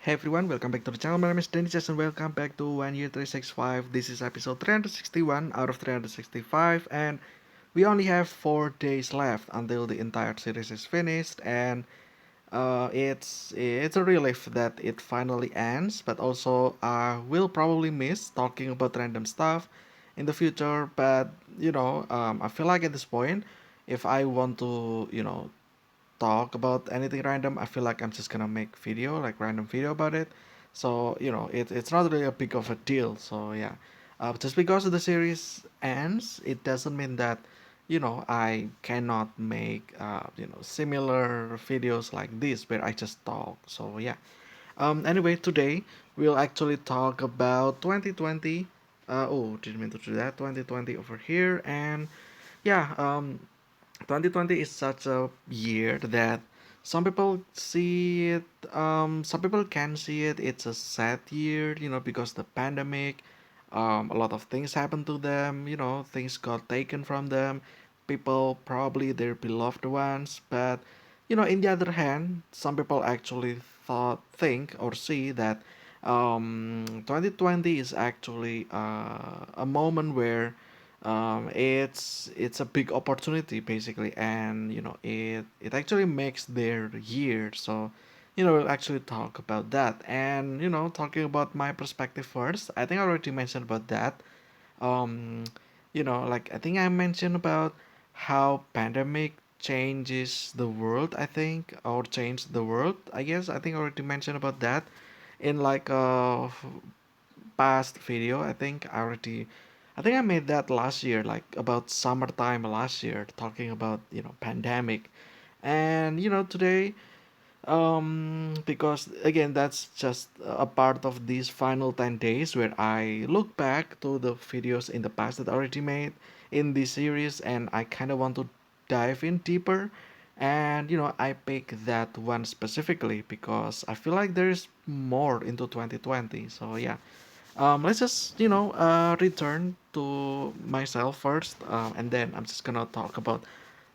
Hey everyone, welcome back to the channel. My name is Dennis and welcome back to 1 Year 365. This is episode 361 out of 365, and we only have 4 days left until the entire series is finished. And it's a relief that it finally ends, but also I will probably miss talking about random stuff in the future. But I feel like at this point, if I want to talk about anything random, I feel like I'm just gonna make video, like random video about it. So it's not really a big of a deal. So yeah, just because the series ends, it doesn't mean that I cannot make similar videos like this where I just talk. So yeah. Anyway, today we'll actually talk about 2020. Didn't mean to do that. 2020 over here, and yeah. 2020 is such a year that some people see it, some people can see it, it's a sad year, because the pandemic, a lot of things happened to them, things got taken from them, people, probably their beloved ones. But in the other hand, some people actually think or see that 2020 is actually a moment where it's a big opportunity basically, and it actually makes their year. So we'll actually talk about that, and talking about my perspective first, I think I already mentioned about that. um like, I think I mentioned about how pandemic changes the world, I think, or changed the world, I guess. I think I already mentioned about that in like a past video. I think I made that last year, like about summertime last year, talking about pandemic. And today, because again, that's just a part of these final 10 days where I look back to the videos in the past that I already made in this series, and I kind of want to dive in deeper. And I pick that one specifically because I feel like there's more into 2020. So yeah, let's just return to myself first, and then I'm just gonna talk about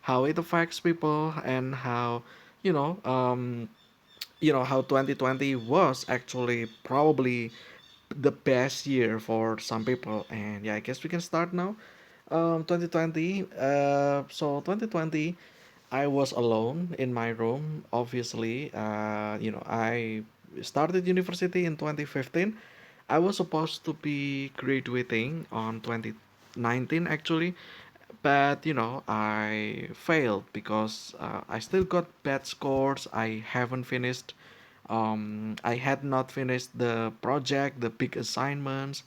how it affects people, and how you know um, how 2020 was actually probably the best year for some people. And yeah, I guess we can start now. 2020, 2020, I was alone in my room, obviously. I started university in 2015. I was supposed to be graduating on 2019 actually, but I failed because I still got bad scores. I had not finished the project, the big assignments,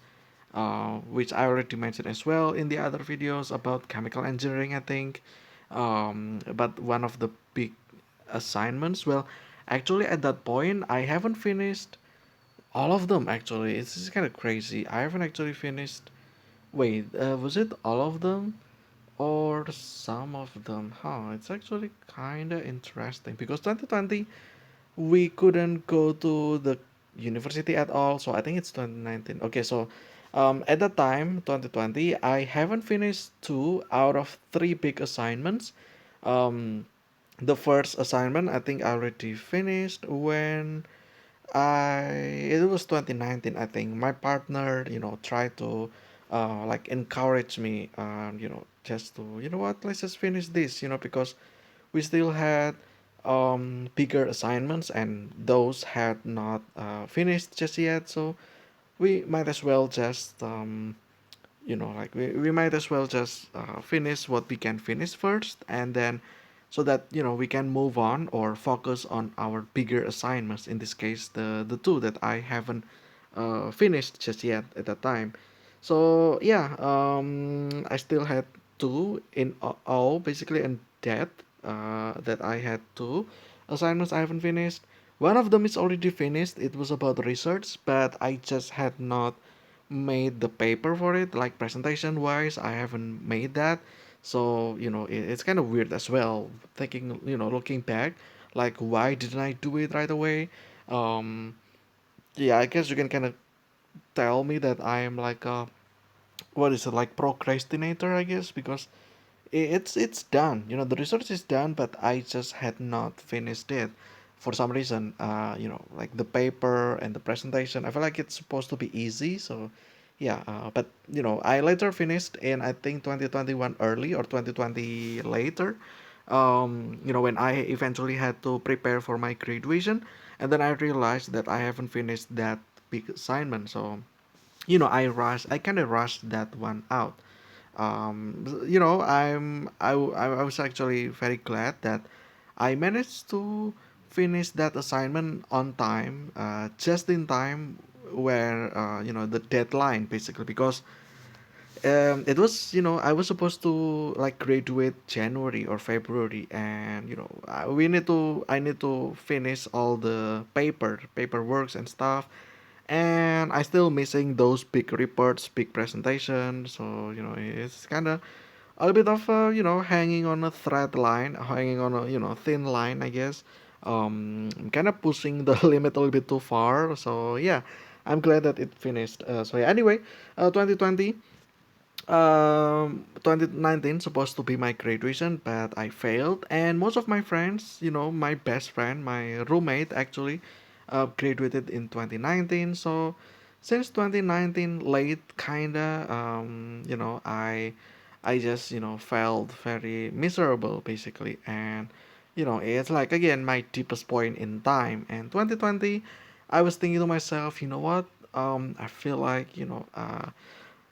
which I already mentioned as well in the other videos about chemical engineering, I think. But one of the big assignments, well, actually at that point, I haven't finished all of them actually. It's just kind of crazy. I haven't actually finished. Wait, was it all of them? Or some of them? Huh, it's actually kind of interesting because 2020 we couldn't go to the university at all. So I think it's 2019. Okay, so at that time, 2020, I haven't finished two out of three big assignments. Um, the first assignment I think I already finished when it was 2019, I think. My partner, tried to like encourage me, just to, what, let's just finish this, because we still had bigger assignments, and those had not finished just yet. So we might as well just like, we might as well just finish what we can finish first, and then so that we can move on or focus on our bigger assignments, in this case the two that I haven't finished just yet at that time. So yeah, I still had two in all, basically, in that I had two assignments I haven't finished. One of them is already finished. It was about research, but I just had not made the paper for it, like presentation wise. I haven't made that. So it's kind of weird as well, thinking, looking back, like, why didn't I do it right away? um yeah, I guess you can kind of tell me that I am like a, what is it, like, procrastinator, I guess, because it's done. The research is done, but I just had not finished it. for some reason, like the paper and the presentation, I feel like it's supposed to be easy. So yeah, but I later finished in, I think, 2021 early or 2020 later. When I eventually had to prepare for my graduation, and then I realized that I haven't finished that big assignment. So I kind of rushed that one out. I was actually very glad that I managed to finish that assignment on time, just in time where the deadline basically, because it was, I was supposed to like graduate January or February, and I need to finish all the paperworks and stuff, and I still missing those big reports, big presentations. So it's kind of a bit of hanging on a thread line, hanging on a thin line, I guess. I'm kind of pushing the limit a little bit too far. So yeah, I'm glad that it finished. So yeah, anyway, 2020. 2019 supposed to be my graduation, but I failed. And most of my friends, my best friend, my roommate actually, graduated in 2019. So since 2019 late, kinda, I just felt very miserable basically, and it's like again my deepest point in time. And 2020, I was thinking to myself, you know what? I feel like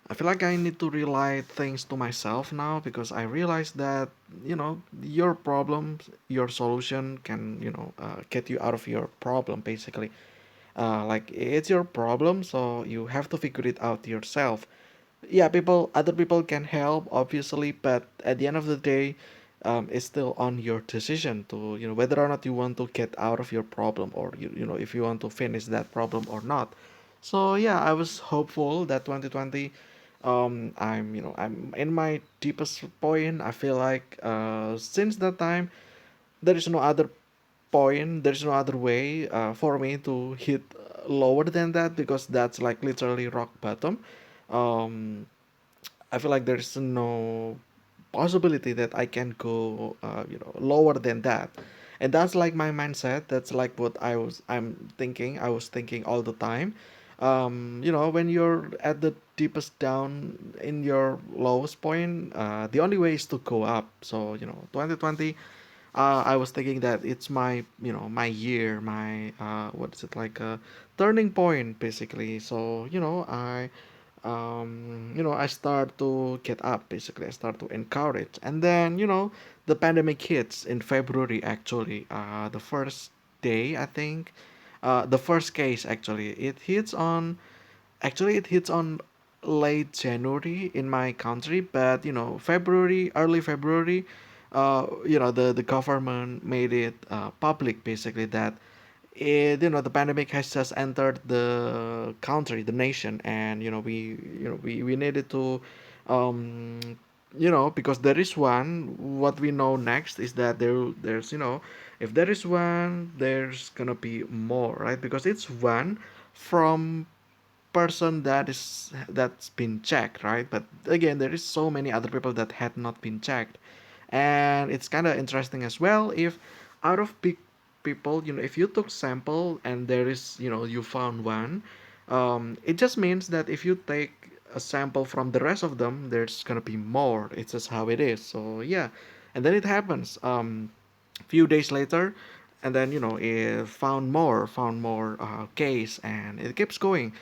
I feel like I need to rely things to myself now, because I realize that your problems, your solution can get you out of your problem basically. Like it's your problem, so you have to figure it out yourself. Yeah, other people can help obviously, but at the end of the day, it's still on your decision to whether or not you want to get out of your problem, or if you want to finish that problem or not. So yeah, I was hopeful that 2020, I'm in my deepest point. I feel like since that time there is no other there's no other way for me to hit lower than that, because that's like literally rock bottom. um I feel like there's no possibility that I can go, lower than that. And that's like my mindset. That's like what I'm thinking. I was thinking all the time. When you're at the deepest down in your lowest point, the only way is to go up. So 2020, I was thinking that it's my, my year, my what is it, like a turning point basically. So I start to get up basically. I start to encourage, and then the pandemic hits in February actually. The first day, I think, the first case actually, it hits on late January in my country, but February, early February, the government made it public basically that the pandemic has just entered the country, the nation, and we needed to, um because there is one. What we know next is that there's if there is one, there's gonna be more, right? Because it's one from person that's been checked, right? But again, there is so many other people that had not been checked, and it's kind of interesting as well. If out of big people, if you took sample and there is, you found one, it just means that if you take a sample from the rest of them, there's gonna be more. It's just how it is. So yeah, and then it happens. Few days later, and then it found more case, and it keeps going.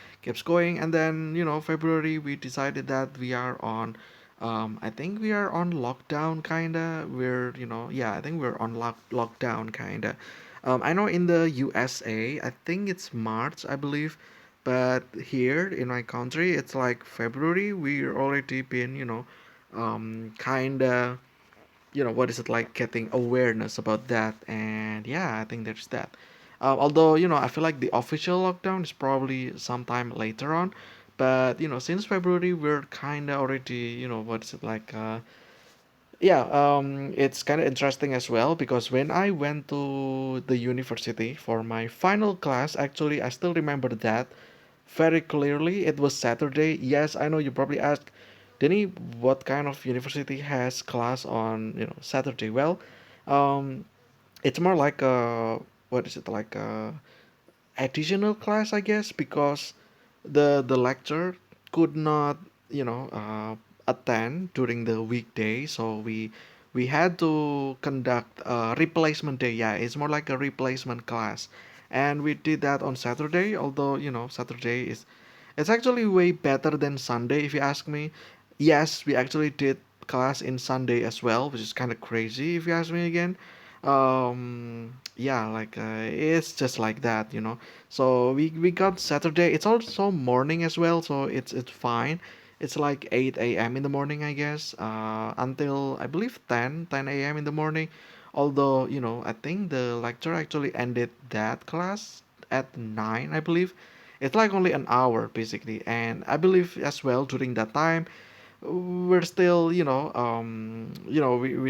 And then February, we decided that we are on, I think we are on lockdown kinda. We're yeah, I think we're on lockdown kinda. I know in the USA, I think it's March, I believe, but here in my country it's like February. We're already been kinda, what is it, like getting awareness about that. And yeah, I think there's that. Although I feel like the official lockdown is probably sometime later on, but since February we're kind of already, what is it, like yeah, it's kind of interesting as well, because when I went to the university for my final class, actually I still remember that very clearly. It was Saturday. Yes, I know you probably asked, Denny, what kind of university has class on Saturday? Well, um, it's more like a what is it like additional class, I guess, because the lecturer could not, attend during the weekday, so we had to conduct a replacement day. Yeah, it's more like a replacement class, and we did that on Saturday. Although Saturday is it's actually way better than Sunday, if you ask me. Yes, we actually did class in Sunday as well, which is kind of crazy if you ask me again. Yeah, like it's just like that. So we got Saturday. It's also morning as well, so it's fine. It's like 8 a.m. in the morning, I guess, until I believe 10 a.m. in the morning. Although, I think the lecture actually ended that class at 9, I believe. It's like only an hour basically, and I believe as well during that time we're still, we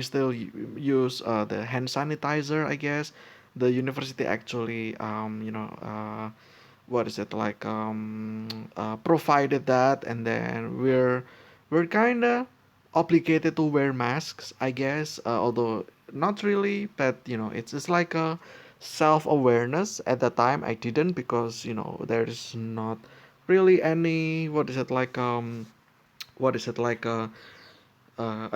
still use the hand sanitizer, I guess. The university actually, what is it like, provided that, and then we're kind of obligated to wear masks, I guess. Although not really, but it's like a self awareness. At the time I didn't, because there's not really any, what is it like an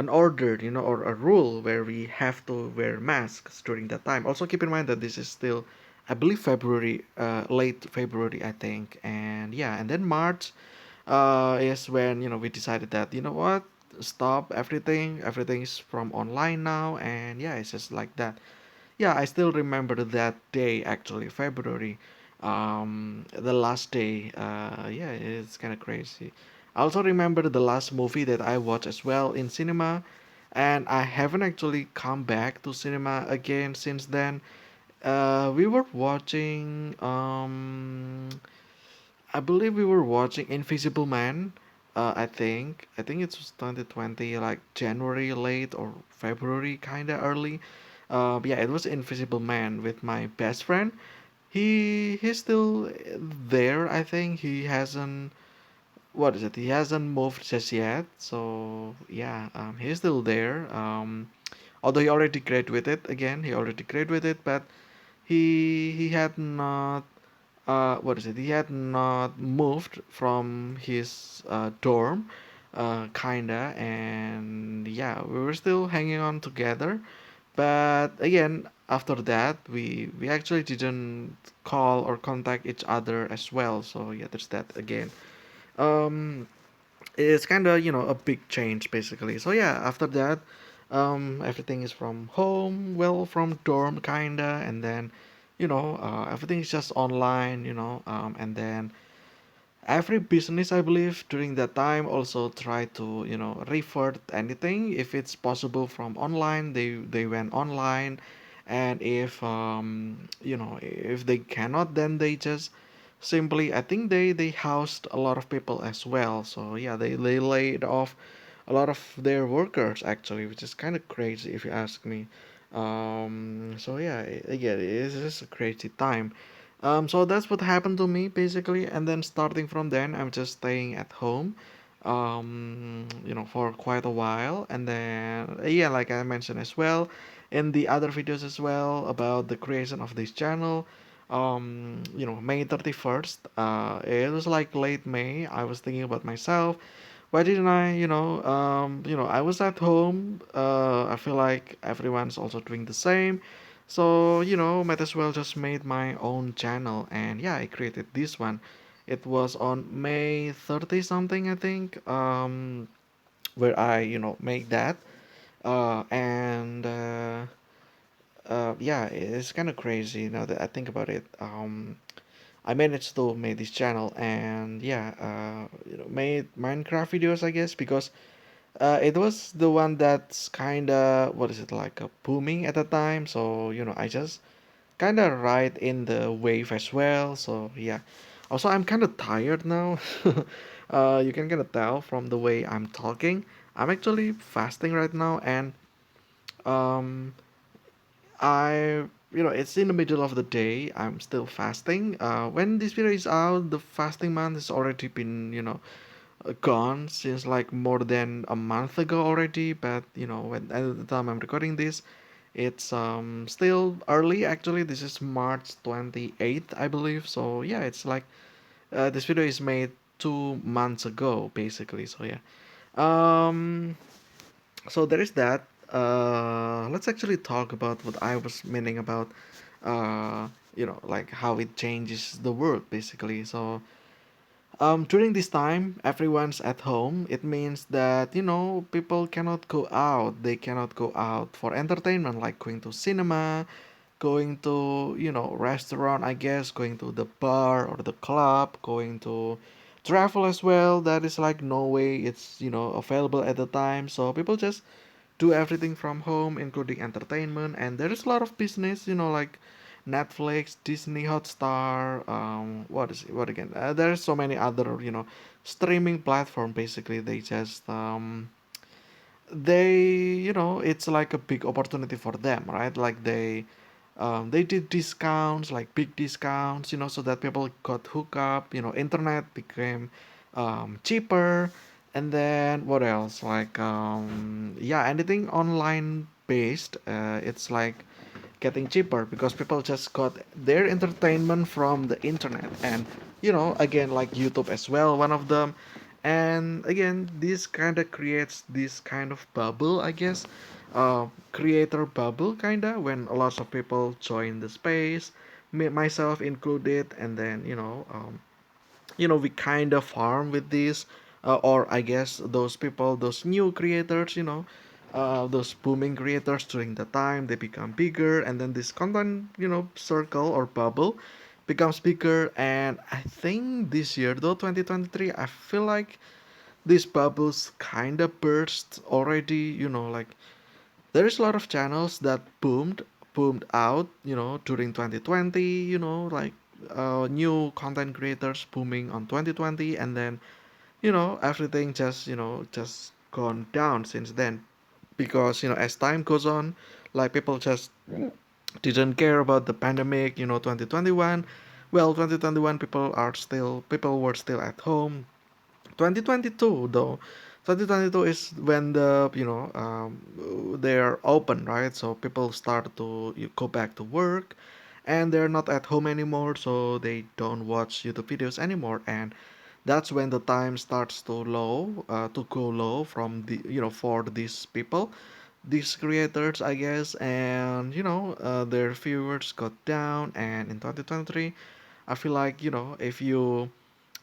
order, or a rule where we have to wear masks during that time. Also, keep in mind that this is still, I believe, February, late February, I think, and yeah, and then March is when we decided that, what, stop everything. Everything's from online now, and yeah, it's just like that. Yeah, I still remember that day actually, February, the last day. Yeah, it's kind of crazy. I also remember the last movie that I watched as well in cinema, and I haven't actually come back to cinema again since then. We were watching, I believe we were watching Invisible Man. I think it was 2020, like January late or February, kind of early. Yeah, it was Invisible Man with my best friend. He's still there. I think he hasn't. What is it? He hasn't moved just yet. So yeah, he's still there. Although he already graduated again. He already graduated, but he had not, what is it? He had not moved from his dorm, kinda, and yeah, we were still hanging on together. But again, after that, we actually didn't call or contact each other as well. So yeah, there's that again. Um, it's kind of a big change basically. So yeah, after that, everything is from home, well, from dorm kinda, and then everything is just online, and then every business, I believe, during that time also try to revert anything if it's possible from online. They went online, and if they cannot, then they just simply, I think they housed a lot of people as well. So yeah, they laid off a lot of their workers actually, which is kind of crazy if you ask me. So yeah, again, it's just a crazy time. So that's what happened to me basically, and then starting from then, I'm just staying at home, for quite a while, and then yeah, like I mentioned as well, in the other videos as well about the creation of this channel. May 31st. It was like late May. I was thinking about myself. Why didn't I, I was at home. I feel like everyone's also doing the same. So, might as well just made my own channel. And yeah, I created this one. It was on May 30 something, I think, where I, make that. And yeah, it's kind of crazy now that I think about it. I managed to make this channel, and yeah, made Minecraft videos, I guess, because it was the one that's kind of, what is it like, booming at the time. So I just kind of ride in the wave as well. So yeah. Also, I'm kind of tired now. You can kind of tell from the way I'm talking. I'm actually fasting right now, and um, it's in the middle of the day. I'm still fasting. When this video is out, the fasting month has already been, gone since like more than a month ago already. But when at the time I'm recording this, It's still early actually. This is March 28th, I believe. So yeah, it's like this video is made 2 months ago basically. So yeah. Um, so there is that. Let's actually talk about what I was meaning about, uh, like how it changes the world basically. So during this time, everyone's at home. It means that, people cannot go out. They cannot go out for entertainment, like going to cinema, going to, restaurant, I guess, going to the bar or the club, going to travel as well. That is like no way it's, available at the time. So people just do everything from home, including entertainment. And there is a lot of business, like Netflix, Disney Hotstar, what is it? What again? There's so many other, streaming platform. Basically, it's like a big opportunity for them, right? Like they did discounts, like big discounts, so that people got hooked up. Internet became cheaper, and then what else? Like yeah, anything online based, it's like getting cheaper because people just got their entertainment from the internet, and again, like YouTube as well, one of them. And again, this kind of creates this kind of bubble, I guess, creator bubble kind of, when a lot of people join the space, myself included. And then we kind of farm with this, or I guess those people, those new creators, those booming creators, during the time they become bigger, and then this content, circle or bubble becomes bigger. And I think this year, though, 2023, I feel like these bubbles kind of burst already. Like there's a lot of channels that boomed out, during 2020, like new content creators booming on 2020. And then everything just gone down since then, because as time goes on, like people just didn't care about the pandemic. 2021, well, 2021, people were still at home. 2022 though, 2022 is when they're open, right? So people start to go back to work, and they're not at home anymore, so they don't watch YouTube videos anymore. And that's when the time starts to go low from the for these people, these creators, I guess. And their viewers got down. And in 2023, I feel like, if you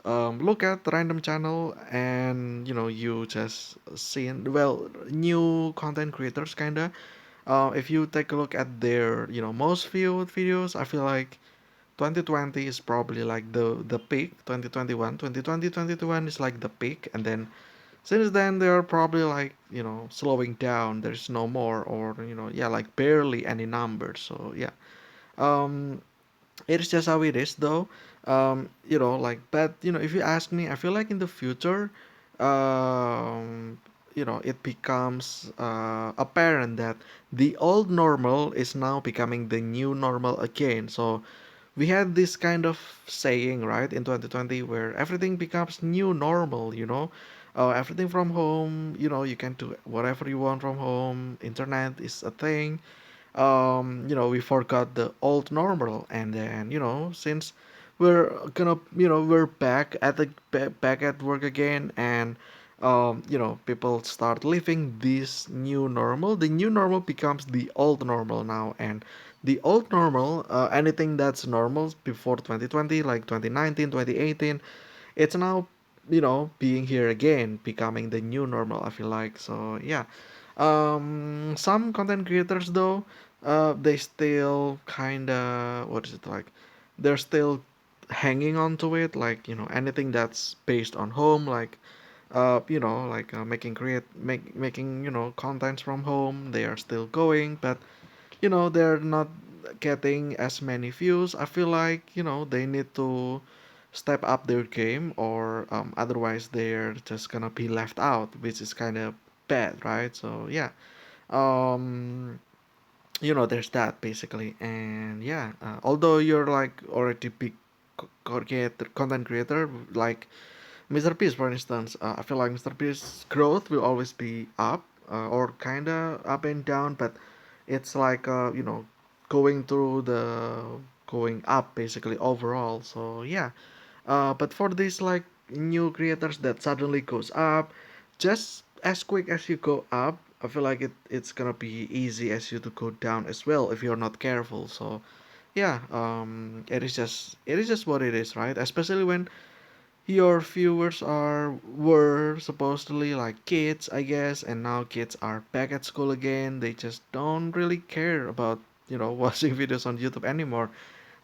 look at the random channel, and you just seeing, well, new content creators kind of, if you take a look at their most viewed videos, I feel like 2020 is probably like the peak. 2021, 2020, 2021 is like the peak. And then since then they're probably like slowing down. There's no more, or yeah, like barely any numbers. So yeah, um it's just how it is though. Like, but if you ask me, I feel like in the future, it becomes apparent that the old normal is now becoming the new normal again. So we had this kind of saying, right, in 2020, where everything becomes new normal. Everything from home. You can do whatever you want from home. Internet is a thing. We forgot the old normal. And then since we're back at back at work again. And people start living this new normal. The new normal becomes the old normal now. And the old normal, anything that's normal before 2020, like 2019, 2018, it's now being here again, becoming the new normal, I feel like. So yeah, some content creators though, they still kind of, what is it like, they're still hanging on to it, like anything that's based on home, like like making contents from home, they are still going. But they're not getting as many views. I feel like they need to step up their game, or otherwise they're just gonna be left out, which is kind of bad, right? So yeah, um there's that basically. And yeah, although you're like already big content creator, like Mr. Beast, for instance, I feel like Mr. Beast's growth will always be up, or kind of up and down. But it's like going through the going up basically overall. So yeah, but for these like new creators that suddenly goes up, just as quick as you go up, I feel like it's gonna be easy as you to go down as well if you're not careful. So yeah, it is just what it is, right? Especially when your viewers were supposedly like kids, I guess, and now kids are back at school again. They just don't really care about watching videos on YouTube anymore.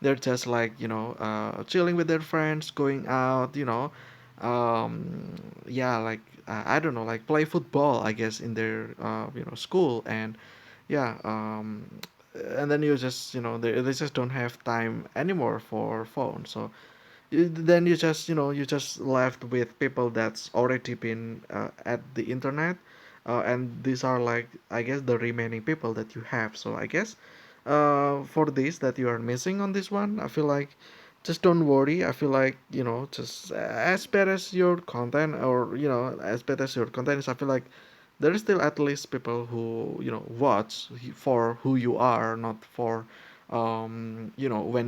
They're just like chilling with their friends, going out, yeah, like I don't know, like play football, I guess, in their school. And yeah, and then you just they just don't have time anymore for phone. So then you just left with people that's already been at the internet, and these are like, I guess, the remaining people that you have. So I guess for this that you are missing on this one, I feel like just don't worry. I feel like just as bad as your content, or as bad as your content is, I feel like there is still at least people who watch for who you are, not for when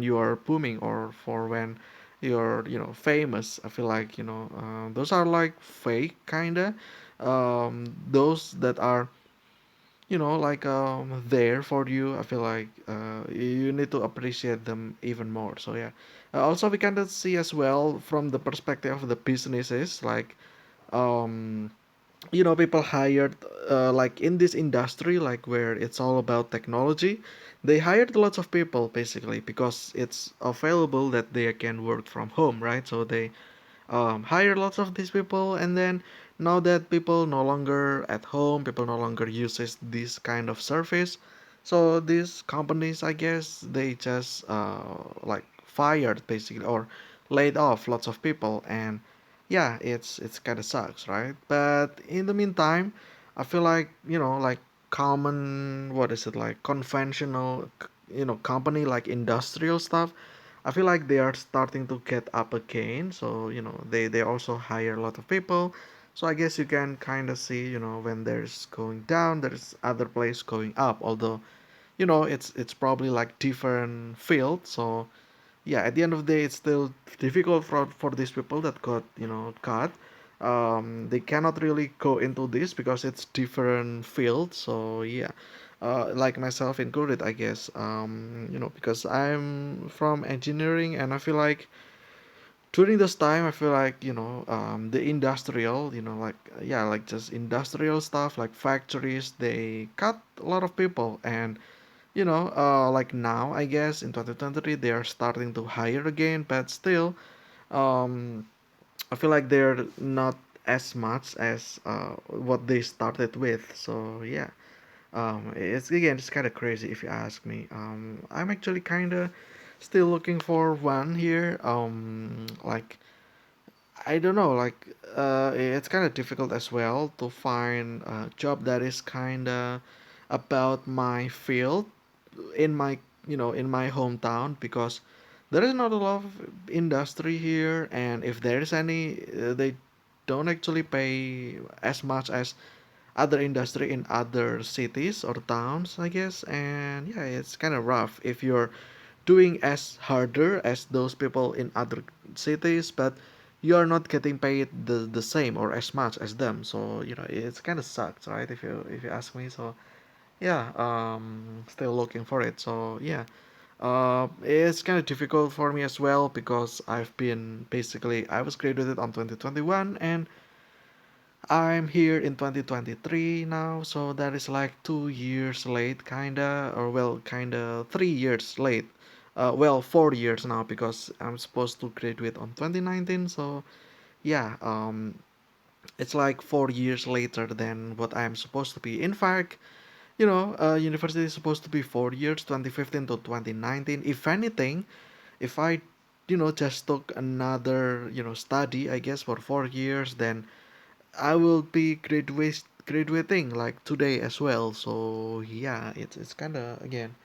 you are booming, or for when you're famous. I feel like those are like fake kinda. Those that are like there for you, I feel like you need to appreciate them even more. So yeah, also we can see as well from the perspective of the businesses, like um people hired, like in this industry, like where it's all about technology. They hired lots of people basically because it's available that they can work from home, right? So they hire lots of these people, and then now that people no longer at home, people no longer uses this kind of service. So these companies, I guess, they just like fired basically, or laid off lots of people. And yeah, it's kind of sucks, right? But in the meantime, I feel like like common, what is it, like conventional company, like industrial stuff, I feel like they are starting to get up again. So they also hire a lot of people. So I guess you can kind of see when there's going down, there's other place going up. Although it's probably like different field. So yeah, at the end of the day, it's still difficult for these people that got cut. They cannot really go into this because it's different field. So yeah, like myself included, I guess. Because I'm from engineering, and I feel like during this time, I feel like the industrial, like yeah, like just industrial stuff, like factories, they cut a lot of people. And like now, I guess in 2023 they are starting to hire again, but still, um, I feel like they're not as much as what they started with. So yeah, it's kind of crazy if you ask me. I'm actually kind of still looking for one here. Like I don't know, like it's kind of difficult as well to find a job that is kind of about my field in my in my hometown, because there is not a lot of industry here, and if there is any, they don't actually pay as much as other industry in other cities or towns, I guess. And yeah, it's kind of rough if you're doing as harder as those people in other cities, but you are not getting paid the same or as much as them. So it's kind of sucks, right? If you ask me. So yeah, still looking for it. So yeah, it's kind of difficult for me as well, because I was graduated on 2021, and I'm here in 2023 now. So that is like 2 years late, kinda, or well, kinda 3 years late. Well, 4 years now, because I'm supposed to graduate on 2019. So yeah, it's like 4 years later than what I'm supposed to be. In fact, university is supposed to be 4 years, 2015 to 2019. If anything, if I, just took another, study, I guess, for 4 years, then I will be graduating like today as well. So yeah, it's kind of, again,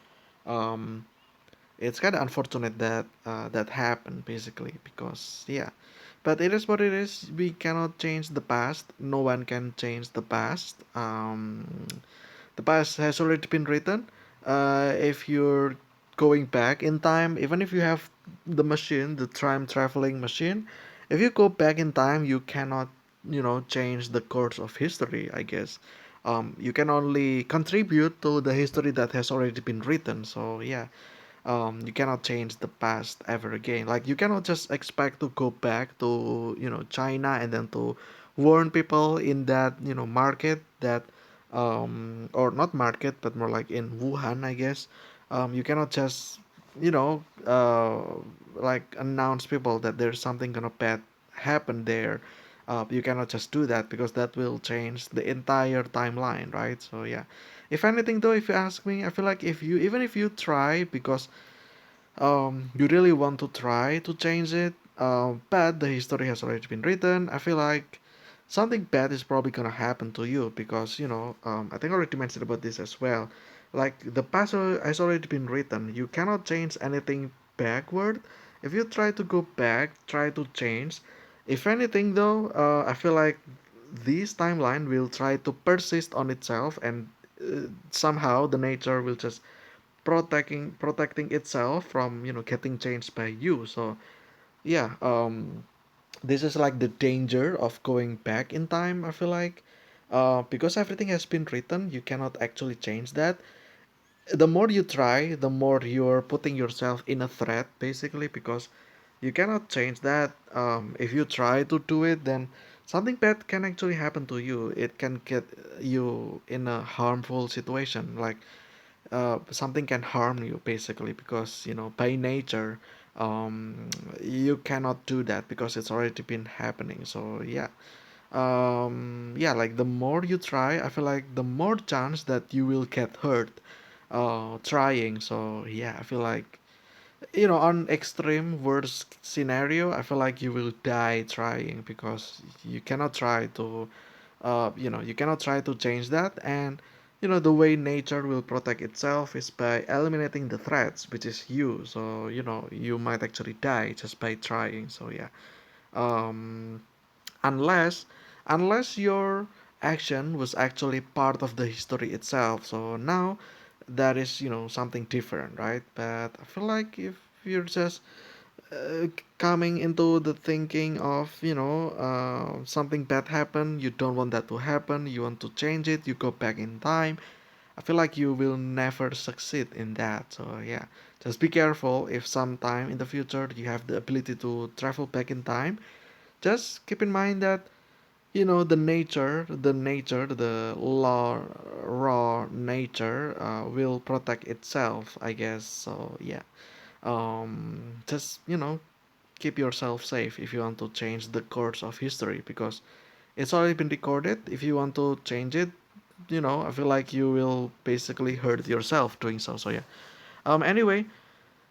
um, it's kind of unfortunate that that happened basically, because yeah, but it is what it is. We cannot change the past. No one can change the past. the past has already been written. If you're going back in time, even if you have the machine, the time traveling machine, if you go back in time, you cannot, change the course of history, I guess. You can only contribute to the history that has already been written. So yeah, you cannot change the past ever again. Like you cannot just expect to go back to China and then to warn people in that market that or not market but more like in Wuhan, I guess. You cannot just you know like announce people that there's something gonna bad happen there. You cannot just do that because that will change the entire timeline, right? So yeah, if anything though, if you ask me, I feel like if you even if you try, because you really want to try to change it, but the history has already been written. I feel like something bad is probably gonna happen to you because I think I already mentioned about this as well. Like the past has already been written. You cannot change anything backward. If you try to go back, try to change. If anything, though, I feel like this timeline will try to persist on itself, and somehow the nature will just protecting itself from getting changed by you. So yeah, this is like the danger of going back in time, I feel like, because everything has been written, you cannot actually change that. The more you try, the more you're putting yourself in a threat, basically, because you cannot change that. If you try to do it, then something bad can actually happen to you. It can get you in a harmful situation, like something can harm you basically, because by nature, um, you cannot do that because it's already been happening. So yeah, yeah, like the more you try, I feel like the more chance that you will get hurt trying. So yeah, I feel like on extreme worst scenario, I feel like you will die trying, because you cannot try to you cannot try to change that. And the way nature will protect itself is by eliminating the threats, which is you. So you might actually die just by trying. So yeah, um unless your action was actually part of the history itself, so now that is something different, right? But I feel like if you're just coming into the thinking of something bad happened, you don't want that to happen, you want to change it, you go back in time, I feel like you will never succeed in that. So yeah, just be careful. If sometime in the future you have the ability to travel back in time, just keep in mind that the law raw nature will protect itself, I guess. So yeah, just keep yourself safe if you want to change the course of history, because it's already been recorded. If you want to change it, I feel like you will basically hurt yourself doing so. So yeah, anyway,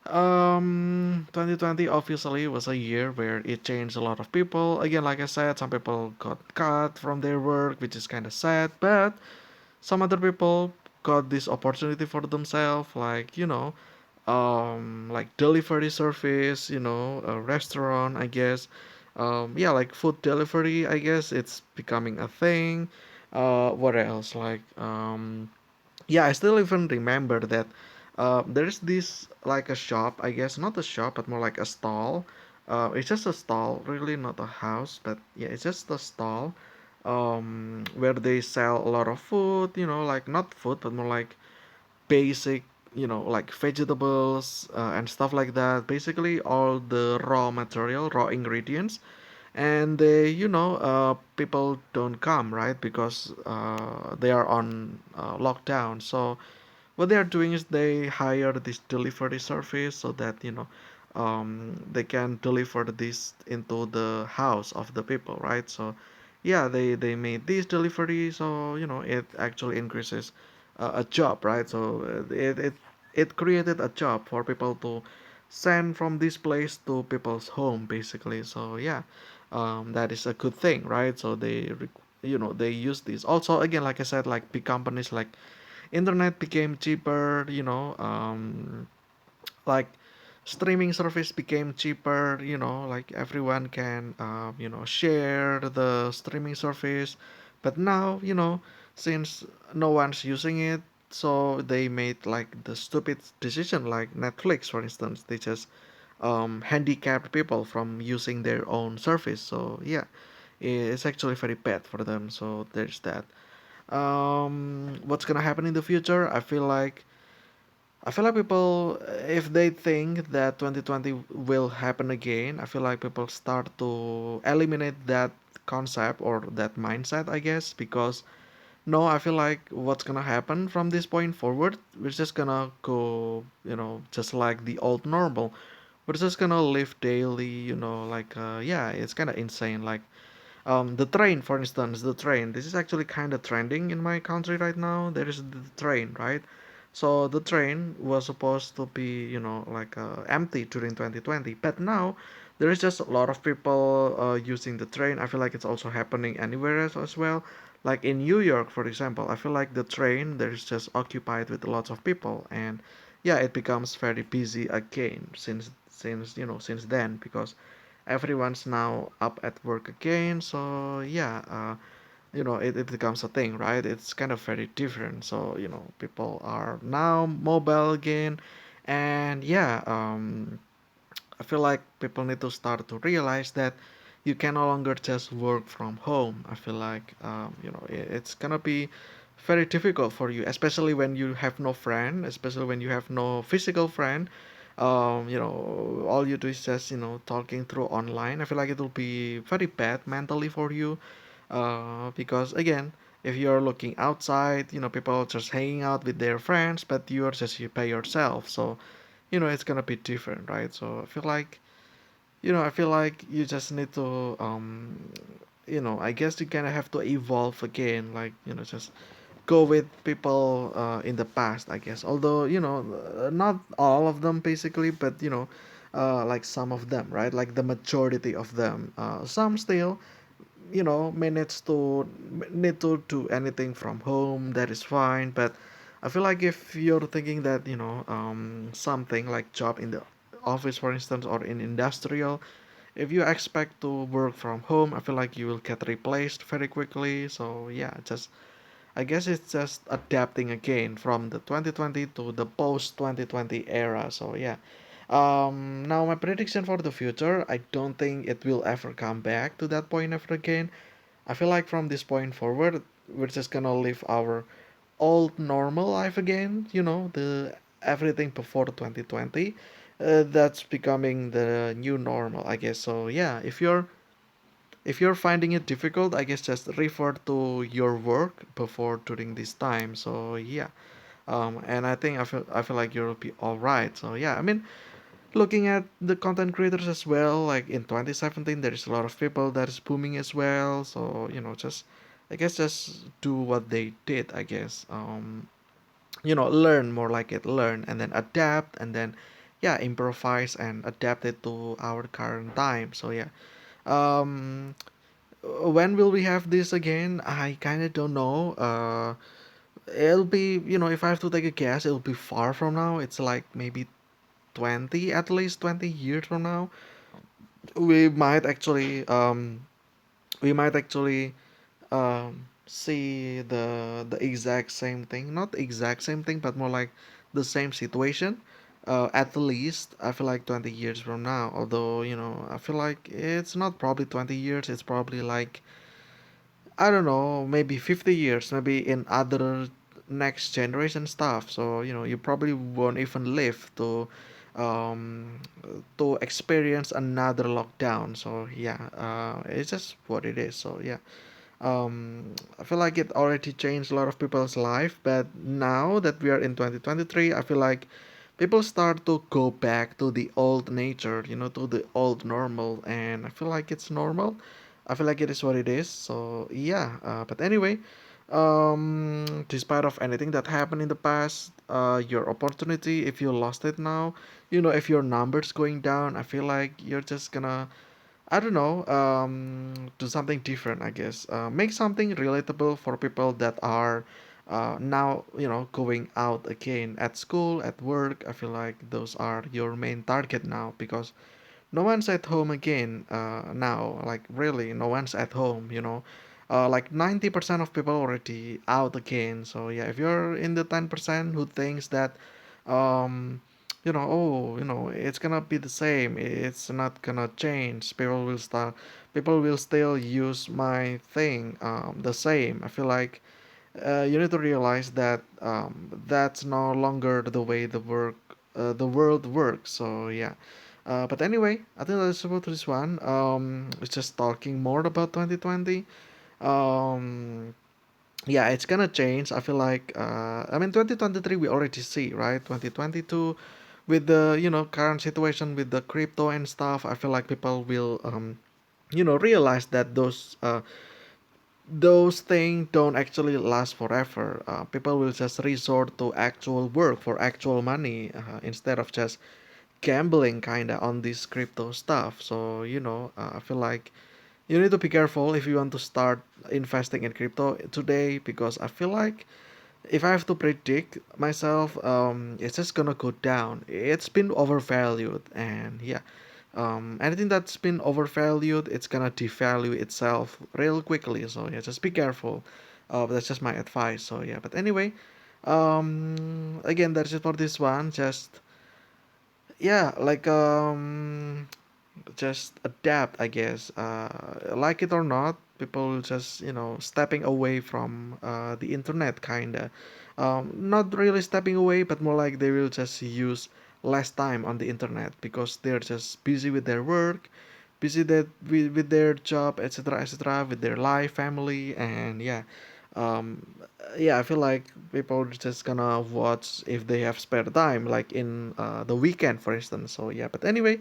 2020 obviously was a year where it changed a lot of people. Again, like I said, some people got cut from their work, which is kind of sad, but some other people got this opportunity for themselves, like like delivery service, a restaurant, I guess. Yeah, like food delivery, I guess it's becoming a thing. What else? Like yeah, I still even remember that there's this like a shop, I guess, not a shop, but more like a stall. It's just a stall, really not a house, but yeah, it's just a stall where they sell a lot of food, like not food, but more like basic, like vegetables and stuff like that. Basically, all the raw material, raw ingredients. And they, people don't come, right? Because they are on lockdown. So what they are doing is they hire this delivery service so that they can deliver this into the house of the people, right? So yeah, they made this delivery, so it actually increases a job, right? So it created a job for people to send from this place to people's home, basically. So yeah, that is a good thing, right? So they use this also. Again, like I said, like big companies like internet became cheaper, like streaming service became cheaper, like everyone can share the streaming service, But now, since no one's using it, so they made like the stupid decision, like Netflix, for instance. They just handicapped people from using their own service. So yeah, it's actually very bad for them. So there's that. What's gonna happen in the future? I feel like people, if they think that 2020 will happen again, I feel like people start to eliminate that concept or that mindset, I guess, because no, I feel like what's gonna happen from this point forward, we're just gonna go, just like the old normal. We're just gonna live daily, like, yeah, it's kind of insane. Like, the train, for instance, the train. This is actually kind of trending in my country right now. There is the train, right? So the train was supposed to be, like empty during 2020, but now there is just a lot of people using the train. I feel like it's also happening anywhere else as well. Like in New York, for example, I feel like the train there is just occupied with lots of people, and yeah, it becomes very busy again since then because everyone's now up at work again. So yeah, it becomes a thing, right? It's kind of very different. So people are now mobile again, and yeah, I feel like people need to start to realize that you can no longer just work from home. I feel like it's gonna be very difficult for you, especially when you have no friend, especially when you have no physical friend. All you do is just talking through online. I feel like it will be very bad mentally for you, because again, if you're looking outside, people are just hanging out with their friends, but you're just you by yourself. So it's gonna be different, right? So I feel like you just need to I guess you kind of have to evolve again, like just go with people in the past, I guess. Although not all of them basically, but like some of them, right? Like the majority of them. Some still manage to need to do anything from home, that is fine. But I feel like if you're thinking that something like job in the office, for instance, or in industrial, if you expect to work from home, I feel like you will get replaced very quickly. So yeah, just I guess it's just adapting again from the 2020 to the post 2020 era. So yeah. Now my prediction for the future, I don't think it will ever come back to that point ever again. I feel like from this point forward, we're just gonna live our old normal life again. The everything before 2020. That's becoming the new normal, I guess. So yeah, if you're finding it difficult, I guess just refer to your work before during this time. So yeah, and I feel like you'll be all right. So yeah, I mean, looking at the content creators as well, like in 2017, there is a lot of people that is booming as well. So just I guess just do what they did. I guess learn more like it, learn and then adapt and then yeah, improvise and adapt it to our current time. So yeah. Um, when will we have this again? I kind of don't know. It'll be, if I have to take a guess, it'll be far from now. It's like maybe 20, at least 20 years from now. We might actually, see the exact same thing. Not the exact same thing, but more like the same situation. At least I feel like 20 years from now. Although, I feel like it's not probably 20 years. It's probably like I don't know, maybe 50 years, maybe in other next generation stuff. So, you probably won't even live um, to experience another lockdown. So, yeah, it's just what it is. So, yeah. I feel like it already changed a lot of people's life, but now that we are in 2023, I feel like people start to go back to the old nature, to the old normal, and I feel like it's normal. I feel like it is what it is. So yeah. But anyway, despite of anything that happened in the past, your opportunity, if you lost it now, if your numbers going down, I feel like you're just gonna I don't know, do something different, I guess. Make something relatable for people that are now, going out again at school, at work. I feel like those are your main target now because no one's at home again now. Like, really, no one's at home. like 90% of people already out again. So yeah, if you're in the 10% who thinks that, um, it's gonna be the same, it's not gonna change, people will still use my thing the same. I feel like you need to realize that that's no longer the way the world works. So yeah. But anyway, I think that's about this one. It's just talking more about 2020. Um, yeah, it's gonna change. I feel like, 2023 we already see, right? 2022, with the current situation with the crypto and stuff, I feel like people will realize that those things don't actually last forever. People will just resort to actual work for actual money, instead of just gambling kind of on this crypto stuff. So I feel like you need to be careful if you want to start investing in crypto today, because I feel like if I have to predict myself, it's just gonna go down. It's been overvalued, and yeah, anything that's been overvalued, it's gonna devalue itself real quickly. So yeah, just be careful. That's just my advice. So yeah, but anyway, again, that's it for this one. Just yeah, like just adapt, I guess. Like it or not, people just stepping away from the internet, kinda. Not really stepping away, but more like they will just use less time on the internet because they're just busy with their work, busy with their job, etc., etc., with their life, family, and yeah. Um, yeah, I feel like people are just gonna watch if they have spare time, like in the weekend, for instance. So yeah, but anyway,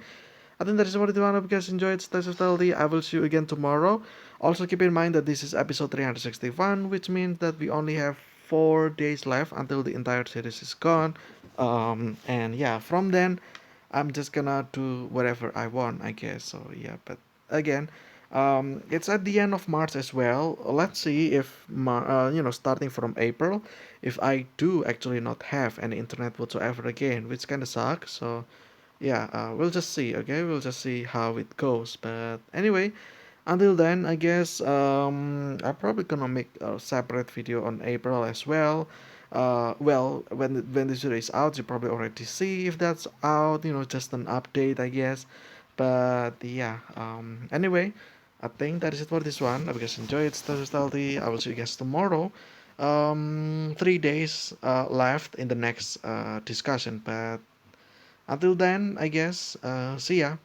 I think that is what it is. I hope you guys enjoyed. Stay safe, healthy. I will see you again tomorrow. Also, keep in mind that this is episode 361, which means that we only have 4 days left until the entire series is gone. And yeah, from then, I'm just gonna do whatever I want, I guess. So yeah, but again, it's at the end of March as well. Let's see if starting from April, if I do actually not have any internet whatsoever again, which kind of sucks. So yeah, we'll just see. Okay, we'll just see how it goes. But anyway, until then, I guess I'm probably gonna make a separate video on April as well. Well, when the series is out, you probably already see if that's out. Just an update, I guess. But yeah, anyway, I think that is it for this one. I hope you guys enjoyed. Stay healthy. I will see you guys tomorrow. 3 days left in the next discussion, but until then, I guess, see ya.